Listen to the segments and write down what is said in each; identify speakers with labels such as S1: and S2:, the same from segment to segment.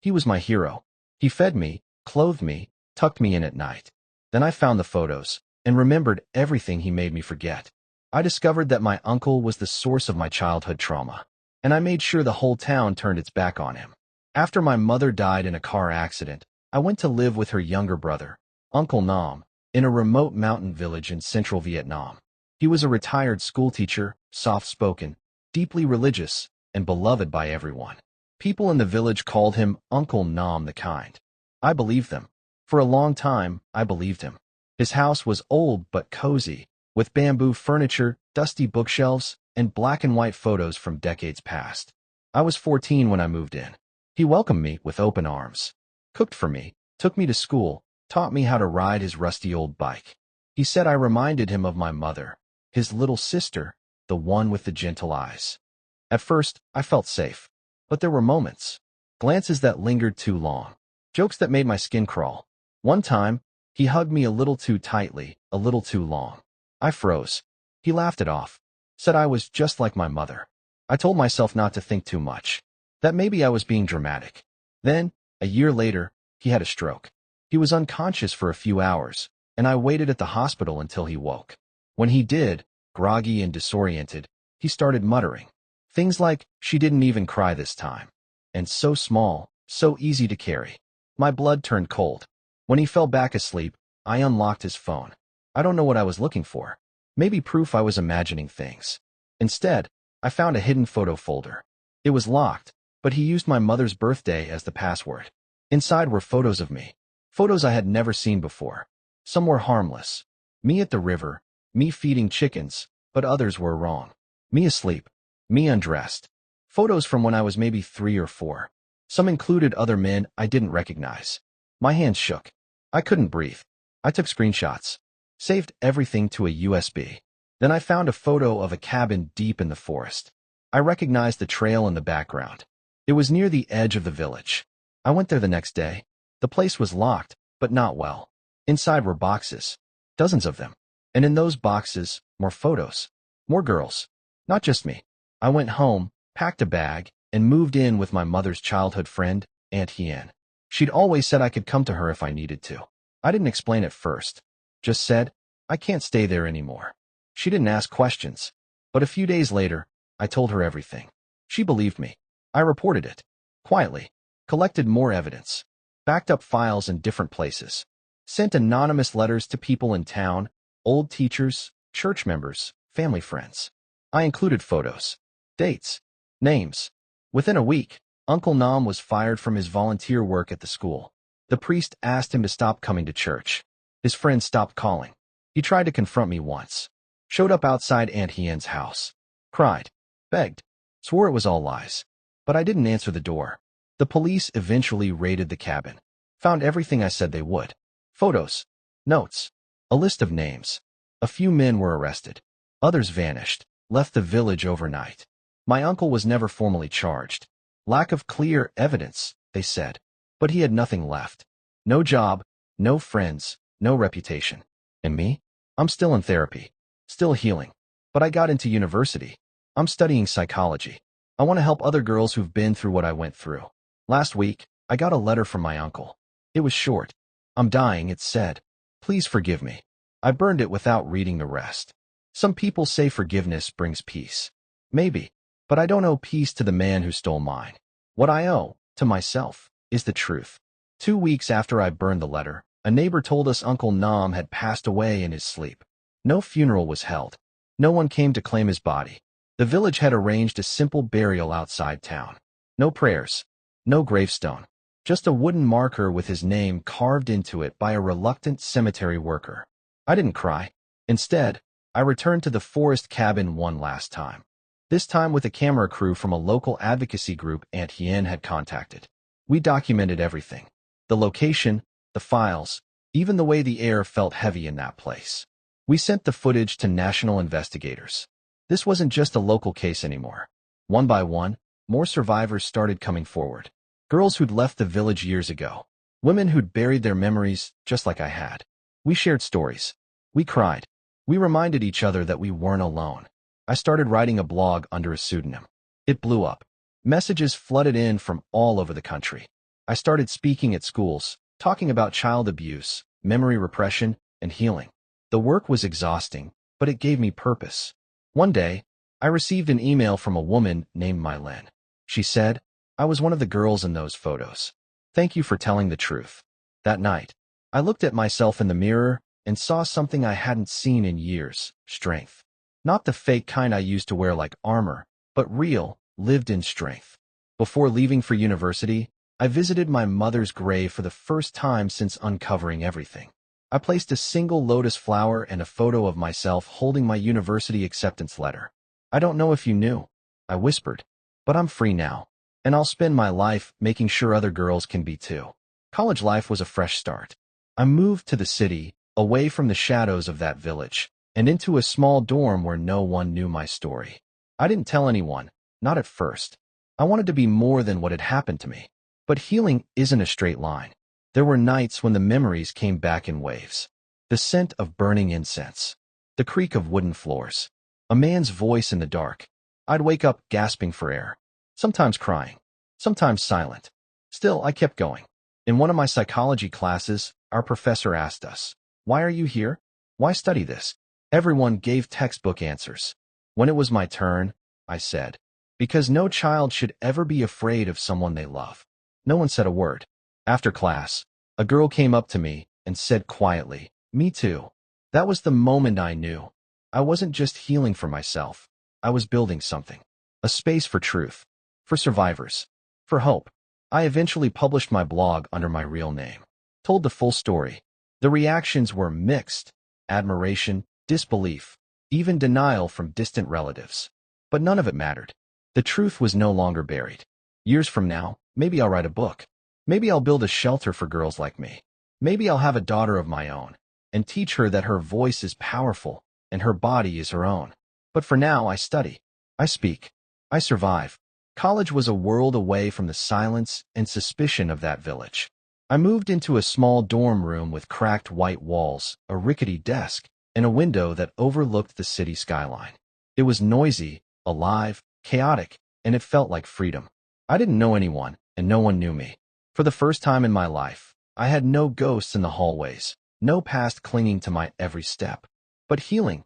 S1: He was my hero. He fed me, clothed me, tucked me in at night. Then I found the photos and remembered everything he made me forget. I discovered that my uncle was the source of my childhood trauma, and I made sure the whole town turned its back on him. After my mother died in a car accident, I went to live with her younger brother, Uncle Nam, in a remote mountain village in central Vietnam. He was a retired schoolteacher, soft-spoken, deeply religious, and beloved by everyone. People in the village called him Uncle Nam the Kind. I believed them. For a long time, I believed him. His house was old but cozy, with bamboo furniture, dusty bookshelves, and black and white photos from decades past. I was 14 when I moved in. He welcomed me with open arms, cooked for me, took me to school, taught me how to ride his rusty old bike. He said I reminded him of my mother, his little sister, the one with the gentle eyes. At first, I felt safe, but there were moments, glances that lingered too long, jokes that made my skin crawl. One time, he hugged me a little too tightly, a little too long. I froze. He laughed it off, said I was just like my mother. I told myself not to think too much, that maybe I was being dramatic. Then, a year later, he had a stroke. He was unconscious for a few hours, and I waited at the hospital until he woke. When he did, groggy and disoriented, he started muttering things like, "She didn't even cry this time," and "so small, so easy to carry." My blood turned cold. When he fell back asleep, I unlocked his phone. I don't know what I was looking for. Maybe proof I was imagining things. Instead, I found a hidden photo folder. It was locked, but he used my mother's birthday as the password. Inside were photos of me. Photos I had never seen before. Some were harmless. Me at the river, me feeding chickens, but others were wrong. Me asleep, me undressed. Photos from when I was maybe 3 or 4. Some included other men I didn't recognize. My hands shook. I couldn't breathe. I took screenshots, saved everything to a USB. Then I found a photo of a cabin deep in the forest. I recognized the trail in the background. It was near the edge of the village. I went there the next day. The place was locked, but not well. Inside were boxes, dozens of them. And in those boxes, more photos, more girls, not just me. I went home, packed a bag, and moved in with my mother's childhood friend, Aunt Hien. She'd always said I could come to her if I needed to. I didn't explain at first, just said, I can't stay there anymore. She didn't ask questions, but a few days later, I told her everything. She believed me. I reported it, quietly, collected more evidence, backed up files in different places, sent anonymous letters to people in town, old teachers, church members, family friends. I included photos, dates, names. Within a week, Uncle Nam was fired from his volunteer work at the school. The priest asked him to stop coming to church. His friends stopped calling. He tried to confront me once. Showed up outside Aunt Hien's house. Cried. Begged. Swore it was all lies. But I didn't answer the door. The police eventually raided the cabin. Found everything I said they would. Photos. Notes. A list of names. A few men were arrested. Others vanished. Left the village overnight. My uncle was never formally charged. Lack of clear evidence, they said. But he had nothing left. No job, no friends, no reputation. And me? I'm still in therapy. Still healing. But I got into university. I'm studying psychology. I want to help other girls who've been through what I went through. Last week, I got a letter from my uncle. It was short. I'm dying, it said. Please forgive me. I burned it without reading the rest. Some people say forgiveness brings peace. Maybe, but I don't owe peace to the man who stole mine. What I owe, to myself, is the truth. 2 weeks after I burned the letter, a neighbor told us Uncle Nam had passed away in his sleep. No funeral was held. No one came to claim his body. The village had arranged a simple burial outside town. No prayers. No gravestone. Just a wooden marker with his name carved into it by a reluctant cemetery worker. I didn't cry. Instead, I returned to the forest cabin one last time. This time with a camera crew from a local advocacy group Aunt Hien had contacted. We documented everything. The location, the files, even the way the air felt heavy in that place. We sent the footage to national investigators. This wasn't just a local case anymore. One by one, more survivors started coming forward. Girls who'd left the village years ago. Women who'd buried their memories just like I had. We shared stories. We cried. We reminded each other that we weren't alone. I started writing a blog under a pseudonym. It blew up. Messages flooded in from all over the country. I started speaking at schools, talking about child abuse, memory repression, and healing. The work was exhausting, but it gave me purpose. One day, I received an email from a woman named Mylene. She said, "I was one of the girls in those photos. Thank you for telling the truth." That night, I looked at myself in the mirror and saw something I hadn't seen in years: strength. Not the fake kind I used to wear like armor, but real, lived-in strength. Before leaving for university, I visited my mother's grave for the first time since uncovering everything. I placed a single lotus flower and a photo of myself holding my university acceptance letter. "I don't know if you knew," I whispered, "but I'm free now, and I'll spend my life making sure other girls can be too." College life was a fresh start. I moved to the city, away from the shadows of that village, and into a small dorm where no one knew my story. I didn't tell anyone, not at first. I wanted to be more than what had happened to me. But healing isn't a straight line. There were nights when the memories came back in waves. The scent of burning incense, the creak of wooden floors, a man's voice in the dark. I'd wake up gasping for air, sometimes crying, sometimes silent. Still, I kept going. In one of my psychology classes, our professor asked us, "Why are you here? Why study this?" Everyone gave textbook answers. When it was my turn, I said, "Because no child should ever be afraid of someone they love." No one said a word. After class, a girl came up to me and said quietly, "Me too." That was the moment I knew. I wasn't just healing for myself. I was building something. A space for truth, for survivors, for hope. I eventually published my blog under my real name. Told the full story. The reactions were mixed: admiration, disbelief, even denial from distant relatives. But none of it mattered. The truth was no longer buried. Years from now, maybe I'll write a book. Maybe I'll build a shelter for girls like me. Maybe I'll have a daughter of my own and teach her that her voice is powerful and her body is her own. But for now, I study. I speak. I survive. College was a world away from the silence and suspicion of that village. I moved into a small dorm room with cracked white walls, a rickety desk, and a window that overlooked the city skyline. It was noisy, alive, chaotic, and it felt like freedom. I didn't know anyone, and no one knew me. For the first time in my life, I had no ghosts in the hallways, no past clinging to my every step. But healing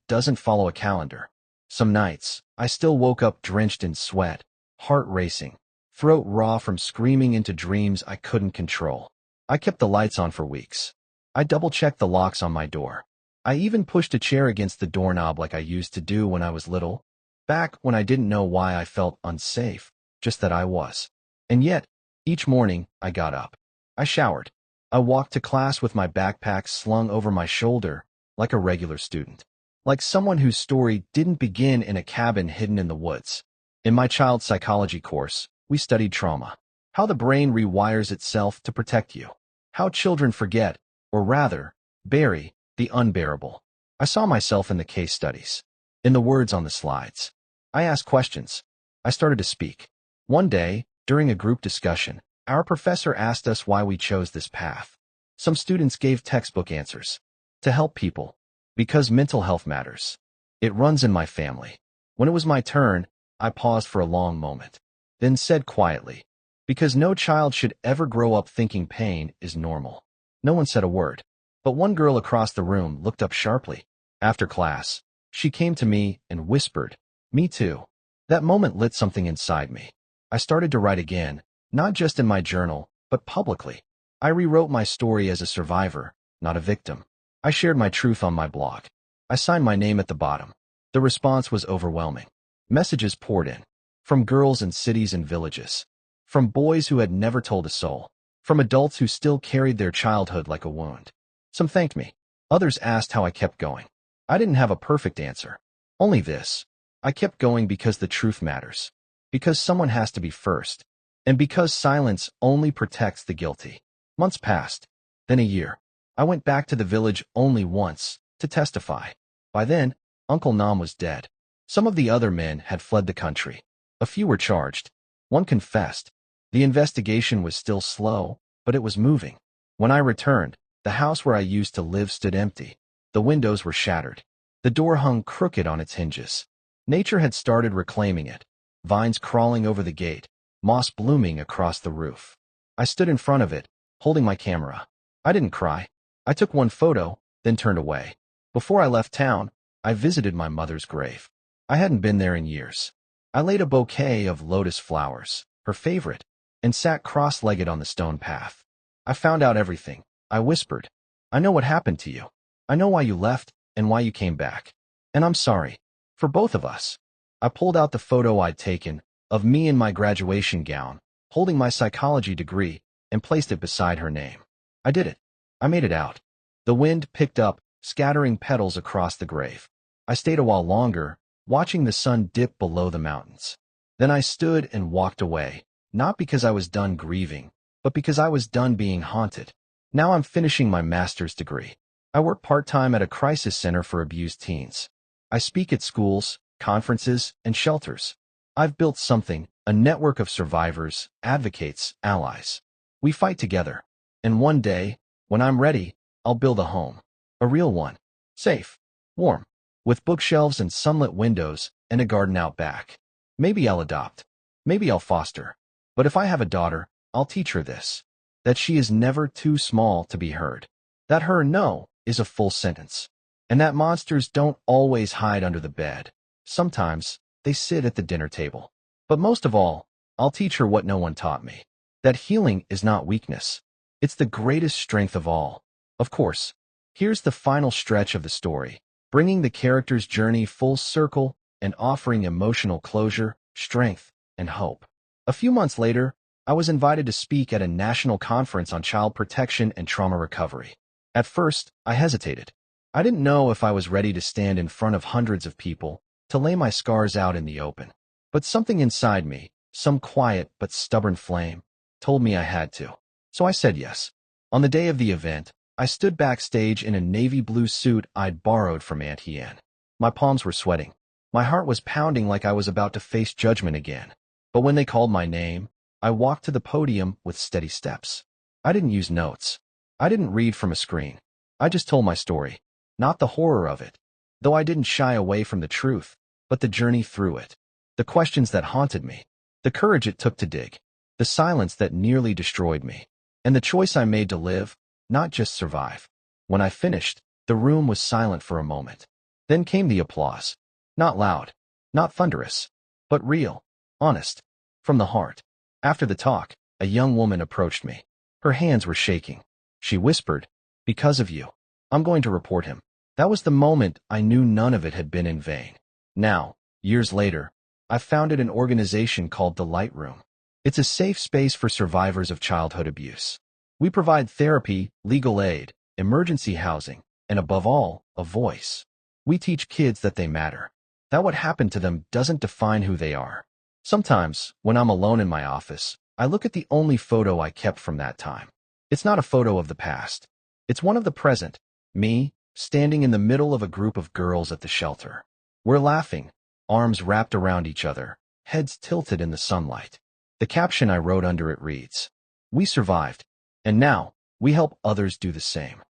S1: doesn't follow a calendar. Some nights, I still woke up drenched in sweat, heart racing, throat raw from screaming into dreams I couldn't control. I kept the lights on for weeks. I double-checked the locks on my door. I even pushed a chair against the doorknob like I used to do when I was little, back when I didn't know why I felt unsafe, just that I was. And yet, each morning, I got up. I showered. I walked to class with my backpack slung over my shoulder, like a regular student. Like someone whose story didn't begin in a cabin hidden in the woods. In my child psychology course, we studied trauma. How the brain rewires itself to protect you. How children forget, or rather, bury, the unbearable. I saw myself in the case studies, in the words on the slides. I asked questions. I started to speak. One day, during a group discussion, our professor asked us why we chose this path. Some students gave textbook answers. To help people. Because mental health matters. It runs in my family. When it was my turn, I paused for a long moment, then said quietly, "Because no child should ever grow up thinking pain is normal." No one said a word, but one girl across the room looked up sharply. After class, she came to me and whispered, "Me too." That moment lit something inside me. I started to write again, not just in my journal, but publicly. I rewrote my story as a survivor, not a victim. I shared my truth on my blog. I signed my name at the bottom. The response was overwhelming. Messages poured in. From girls in cities and villages. From boys who had never told a soul. From adults who still carried their childhood like a wound. Some thanked me. Others asked how I kept going. I didn't have a perfect answer. Only this. I kept going because the truth matters. Because someone has to be first. And because silence only protects the guilty. Months passed. Then a year. I went back to the village only once, to testify. By then, Uncle Nam was dead. Some of the other men had fled the country. A few were charged. One confessed. The investigation was still slow, but it was moving. When I returned, the house where I used to live stood empty. The windows were shattered. The door hung crooked on its hinges. Nature had started reclaiming it. Vines crawling over the gate, moss blooming across the roof. I stood in front of it, holding my camera. I didn't cry. I took one photo, then turned away. Before I left town, I visited my mother's grave. I hadn't been there in years. I laid a bouquet of lotus flowers, her favorite, and sat cross-legged on the stone path. I found out everything. I whispered, I know what happened to you. I know why you left and why you came back. And I'm sorry. For both of us. I pulled out the photo I'd taken of me in my graduation gown, holding my psychology degree, and placed it beside her name. I did it. I made it out. The wind picked up, scattering petals across the grave. I stayed a while longer, watching the sun dip below the mountains. Then I stood and walked away, not because I was done grieving, but because I was done being haunted. Now I'm finishing my master's degree. I work part-time at a crisis center for abused teens. I speak at schools, conferences, and shelters. I've built something, a network of survivors, advocates, allies. We fight together. And one day, when I'm ready, I'll build a home. A real one. Safe. Warm. With bookshelves and sunlit windows and a garden out back. Maybe I'll adopt. Maybe I'll foster. But if I have a daughter, I'll teach her this. That she is never too small to be heard. That her no is a full sentence. And that monsters don't always hide under the bed. Sometimes, they sit at the dinner table. But most of all, I'll teach her what no one taught me. That healing is not weakness. It's the greatest strength of all. Of course, here's the final stretch of the story, bringing the character's journey full circle and offering emotional closure, strength, and hope. A few months later, I was invited to speak at a national conference on child protection and trauma recovery. At first, I hesitated. I didn't know if I was ready to stand in front of hundreds of people, to lay my scars out in the open. But something inside me, some quiet but stubborn flame, told me I had to. So I said yes. On the day of the event, I stood backstage in a navy blue suit I'd borrowed from Aunt Hien. My palms were sweating. My heart was pounding like I was about to face judgment again. But when they called my name, I walked to the podium with steady steps. I didn't use notes. I didn't read from a screen. I just told my story. Not the horror of it, though I didn't shy away from the truth, but the journey through it. The questions that haunted me. The courage it took to dig. The silence that nearly destroyed me. And the choice I made to live, not just survive. When I finished, the room was silent for a moment. Then came the applause. Not loud, not thunderous, but real, honest, from the heart. After the talk, a young woman approached me. Her hands were shaking. She whispered, "Because of you, I'm going to report him." That was the moment I knew none of it had been in vain. Now, years later, I founded an organization called The Light Room. It's a safe space for survivors of childhood abuse. We provide therapy, legal aid, emergency housing, and above all, a voice. We teach kids that they matter, that what happened to them doesn't define who they are. Sometimes, when I'm alone in my office, I look at the only photo I kept from that time. It's not a photo of the past. It's one of the present, me, standing in the middle of a group of girls at the shelter. We're laughing, arms wrapped around each other, heads tilted in the sunlight. The caption I wrote under it reads, "We survived, and now, we help others do the same."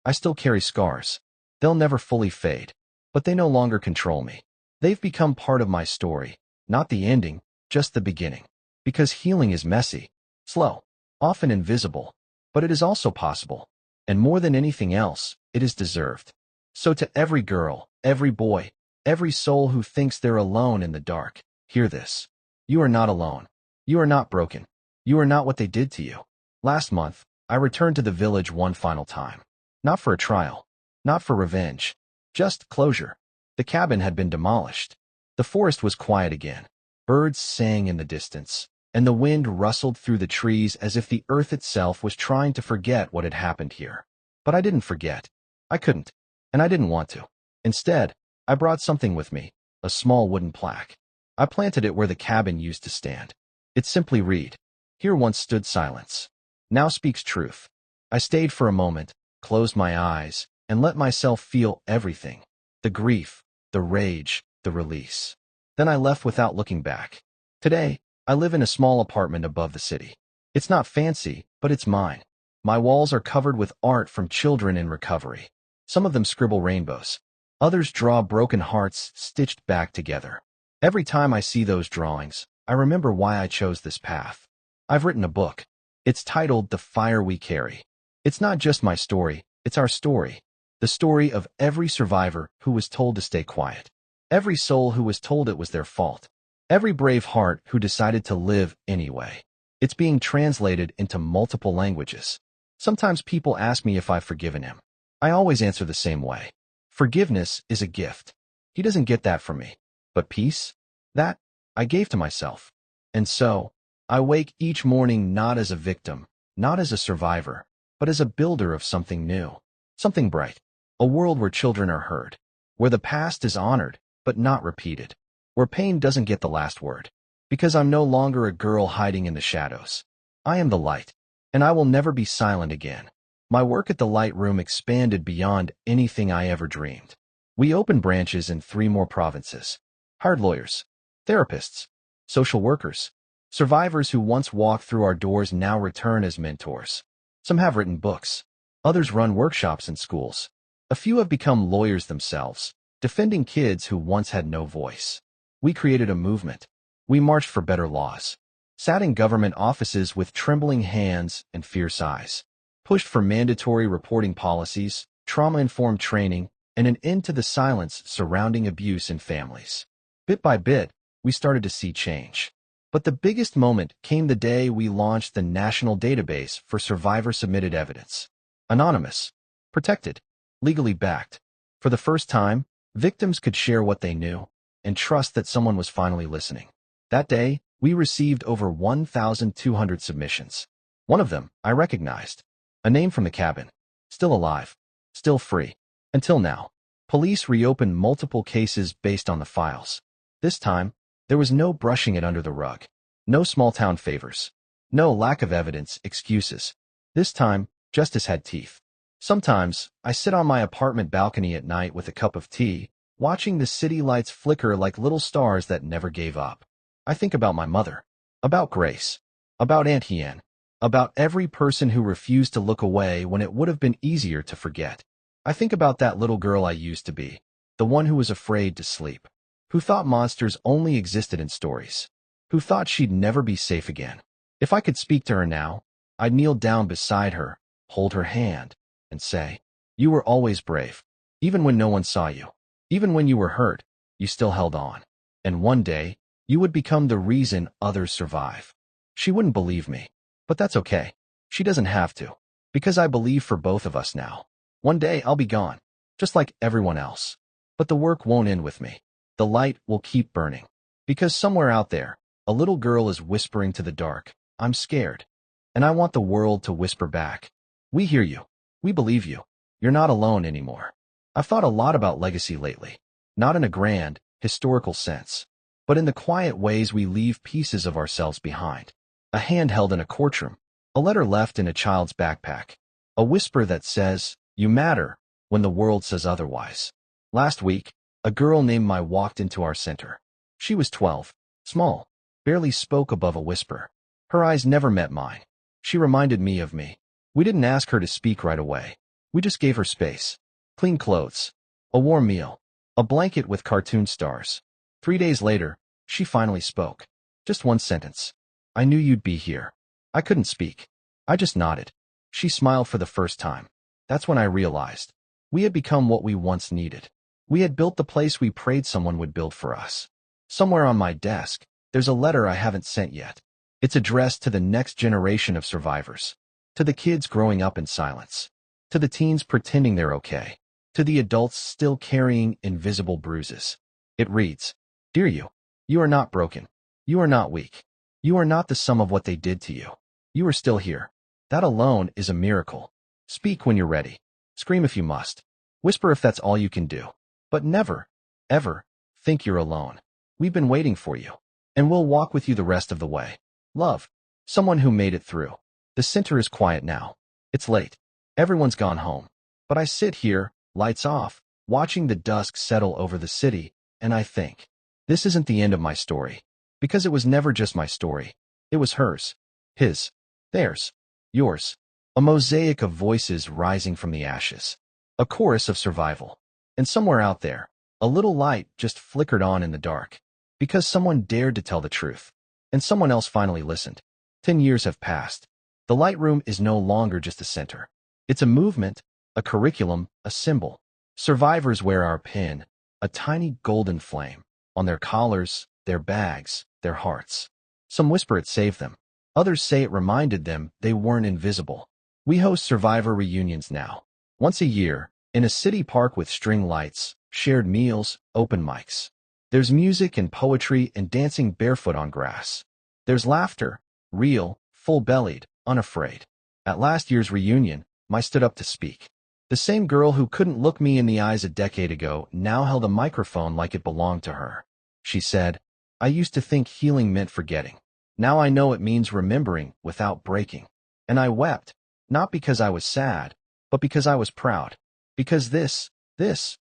S1: I still carry scars. They'll never fully fade, but they no longer control me. They've become part of my story, not the ending, just the beginning. Because healing is messy, slow, often invisible, but it is also possible. And more than anything else, it is deserved. So to every girl, every boy, every soul who thinks they're alone in the dark, hear this. You are not alone. You are not broken. You are not what they did to you. Last month, I returned to the village one final time. Not for a trial. Not for revenge. Just closure. The cabin had been demolished. The forest was quiet again. Birds sang in the distance, and the wind rustled through the trees as if the earth itself was trying to forget what had happened here. But I didn't forget. I couldn't, and I didn't want to. Instead, I brought something with me, a small wooden plaque. I planted it where the cabin used to stand. It simply read, "Here once stood silence. Now speaks truth." I stayed for a moment, closed my eyes, and let myself feel everything. The grief, the rage, the release. Then I left without looking back. Today, I live in a small apartment above the city. It's not fancy, but it's mine. My walls are covered with art from children in recovery. Some of them scribble rainbows. Others draw broken hearts stitched back together. Every time I see those drawings, I remember why I chose this path. I've written a book. It's titled The Fire We Carry. It's not just my story, it's our story. The story of every survivor who was told to stay quiet. Every soul who was told it was their fault. Every brave heart who decided to live anyway. It's being translated into multiple languages. Sometimes people ask me if I've forgiven him. I always answer the same way. Forgiveness is a gift. He doesn't get that from me. But peace? That I gave to myself. And so, I wake each morning not as a victim, not as a survivor, but as a builder of something new, something bright. A world where children are heard, where the past is honored, but not repeated, where pain doesn't get the last word. Because I'm no longer a girl hiding in the shadows. I am the light, and I will never be silent again. My work at the Light Room expanded beyond anything I ever dreamed. We opened branches in 3 more provinces. Hired lawyers, therapists, social workers. Survivors who once walked through our doors now return as mentors. Some have written books. Others run workshops in schools. A few have become lawyers themselves, defending kids who once had no voice. We created a movement. We marched for better laws. Sat in government offices with trembling hands and fierce eyes. Pushed for mandatory reporting policies, trauma-informed training, and an end to the silence surrounding abuse in families. Bit by bit, we started to see change. But the biggest moment came the day we launched the national database for survivor-submitted evidence. Anonymous, protected, legally backed. For the first time, victims could share what they knew and trust that someone was finally listening. That day, we received over 1,200 submissions. One of them I recognized. A name from the cabin. Still alive. Still free. Until now. Police reopened multiple cases based on the files. This time, there was no brushing it under the rug. No small-town favors. No lack of evidence, excuses. This time, justice had teeth. Sometimes, I sit on my apartment balcony at night with a cup of tea, watching the city lights flicker like little stars that never gave up. I think about my mother, about Grace, about Aunt Hien, about every person who refused to look away when it would have been easier to forget. I think about that little girl I used to be, the one who was afraid to sleep, who thought monsters only existed in stories, who thought she'd never be safe again. If I could speak to her now, I'd kneel down beside her, hold her hand, and say, "You were always brave. Even when no one saw you. Even when you were hurt, you still held on. And one day, you would become the reason others survive." She wouldn't believe me. But that's okay. She doesn't have to. Because I believe for both of us now. One day I'll be gone, just like everyone else. But the work won't end with me. The light will keep burning. Because somewhere out there, a little girl is whispering to the dark, "I'm scared." And I want the world to whisper back, "We hear you. We believe you. You're not alone anymore." I've thought a lot about legacy lately. Not in a grand, historical sense, but in the quiet ways we leave pieces of ourselves behind. A hand held in a courtroom. A letter left in a child's backpack. A whisper that says, "You matter," when the world says otherwise. Last week, a girl named Mai walked into our center. She was 12, small, barely spoke above a whisper. Her eyes never met mine. She reminded me of me. We didn't ask her to speak right away. We just gave her space. Clean clothes. A warm meal. A blanket with cartoon stars. 3 days later, she finally spoke. Just one sentence. "I knew you'd be here." I couldn't speak. I just nodded. She smiled for the first time. That's when I realized. We had become what we once needed. We had built the place we prayed someone would build for us. Somewhere on my desk, there's a letter I haven't sent yet. It's addressed to the next generation of survivors. To the kids growing up in silence. To the teens pretending they're okay. To the adults still carrying invisible bruises. It reads, "Dear you, you are not broken. You are not weak. You are not the sum of what they did to you. You are still here. That alone is a miracle. Speak when you're ready. Scream if you must. Whisper if that's all you can do. But never, ever, think you're alone. We've been waiting for you. And we'll walk with you the rest of the way. Love." Someone who made it through. The center is quiet now. It's late. Everyone's gone home. But I sit here, lights off, watching the dusk settle over the city, and I think, this isn't the end of my story. Because it was never just my story. It was hers. His. Theirs. Yours. A mosaic of voices rising from the ashes. A chorus of survival. And somewhere out there, a little light just flickered on in the dark. Because someone dared to tell the truth. And someone else finally listened. 10 years have passed. The light room is no longer just a center. It's a movement, a curriculum, a symbol. Survivors wear our pin, a tiny golden flame, on their collars, their bags, their hearts. Some whisper it saved them. Others say it reminded them they weren't invisible. We host survivor reunions now. Once a year, in a city park with string lights, shared meals, open mics. There's music and poetry and dancing barefoot on grass. There's laughter, real, full-bellied, unafraid. At last year's reunion, I stood up to speak. The same girl who couldn't look me in the eyes a decade ago now held a microphone like it belonged to her. She said, "I used to think healing meant forgetting. Now I know it means remembering without breaking." And I wept, not because I was sad, but because I was proud. Because this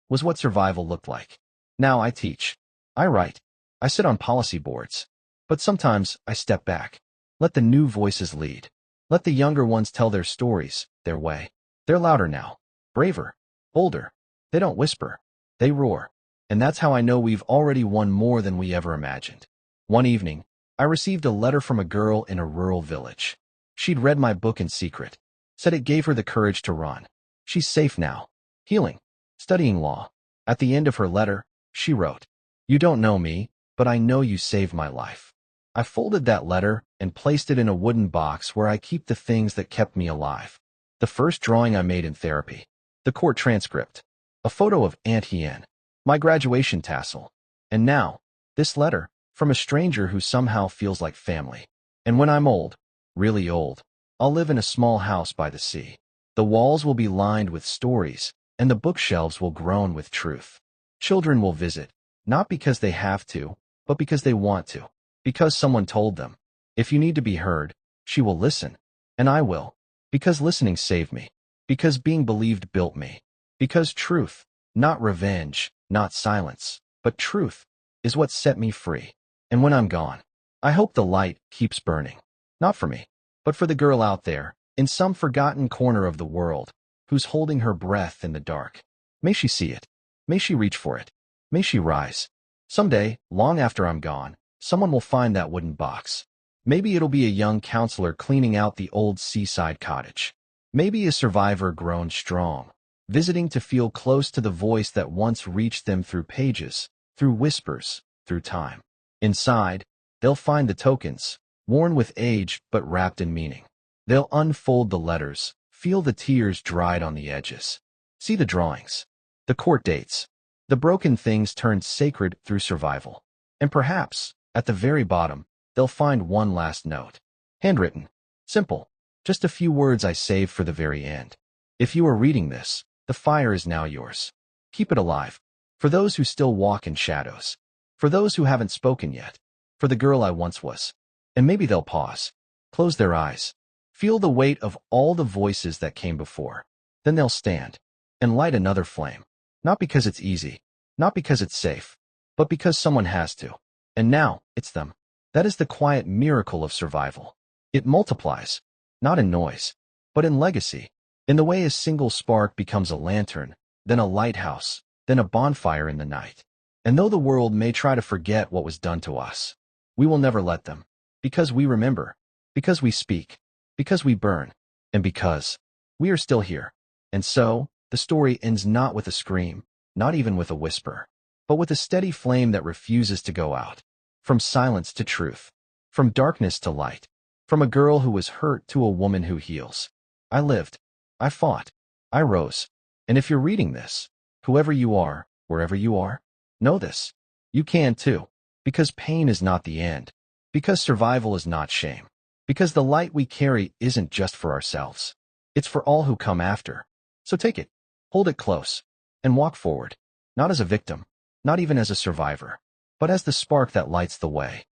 S1: was what survival looked like. Now I teach. I write. I sit on policy boards. But sometimes I step back. Let the new voices lead. Let the younger ones tell their stories, their way. They're louder now. Braver. Bolder. They don't whisper. They roar. And that's how I know we've already won more than we ever imagined. One evening, I received a letter from a girl in a rural village. She'd read my book in secret. Said it gave her the courage to run. She's safe now. Healing. Studying law. At the end of her letter, she wrote, "You don't know me, but I know you saved my life." I folded that letter and placed it in a wooden box where I keep the things that kept me alive. The first drawing I made in therapy. The court transcript. A photo of Aunt Hien. My graduation tassel. And now, this letter, from a stranger who somehow feels like family. And when I'm old, really old, I'll live in a small house by the sea. The walls will be lined with stories, and the bookshelves will groan with truth. Children will visit, not because they have to, but because they want to. Because someone told them. If you need to be heard, she will listen. And I will. Because listening saved me. Because being believed built me. Because truth, not revenge, not silence, but truth, is what set me free. And when I'm gone, I hope the light keeps burning. Not for me, but for the girl out there, in some forgotten corner of the world, who's holding her breath in the dark. May she see it. May she reach for it. May she rise. Someday, long after I'm gone, someone will find that wooden box. Maybe it'll be a young counselor cleaning out the old seaside cottage. Maybe a survivor grown strong, visiting to feel close to the voice that once reached them through pages, through whispers, through time. Inside, they'll find the tokens, worn with age but wrapped in meaning. They'll unfold the letters, feel the tears dried on the edges. See the drawings, the court dates, the broken things turned sacred through survival. And perhaps, at the very bottom, they'll find one last note. Handwritten. Simple. Just a few words I saved for the very end. If you are reading this, the fire is now yours. Keep it alive. For those who still walk in shadows. For those who haven't spoken yet. For the girl I once was. And maybe they'll pause. Close their eyes. Feel the weight of all the voices that came before. Then they'll stand. And light another flame. Not because it's easy. Not because it's safe. But because someone has to. And now, it's them. That is the quiet miracle of survival. It multiplies. Not in noise, but in legacy. In the way a single spark becomes a lantern, then a lighthouse, then a bonfire in the night. And though the world may try to forget what was done to us, we will never let them. Because we remember. Because we speak. Because we burn. And because we are still here. And so, the story ends not with a scream, not even with a whisper, but with a steady flame that refuses to go out. From silence to truth. From darkness to light. From a girl who was hurt to a woman who heals. I lived. I fought. I rose. And if you're reading this, whoever you are, wherever you are, know this. You can too. Because pain is not the end. Because survival is not shame. Because the light we carry isn't just for ourselves. It's for all who come after. So take it. Hold it close. And walk forward. Not as a victim. Not even as a survivor. But as the spark that lights the way.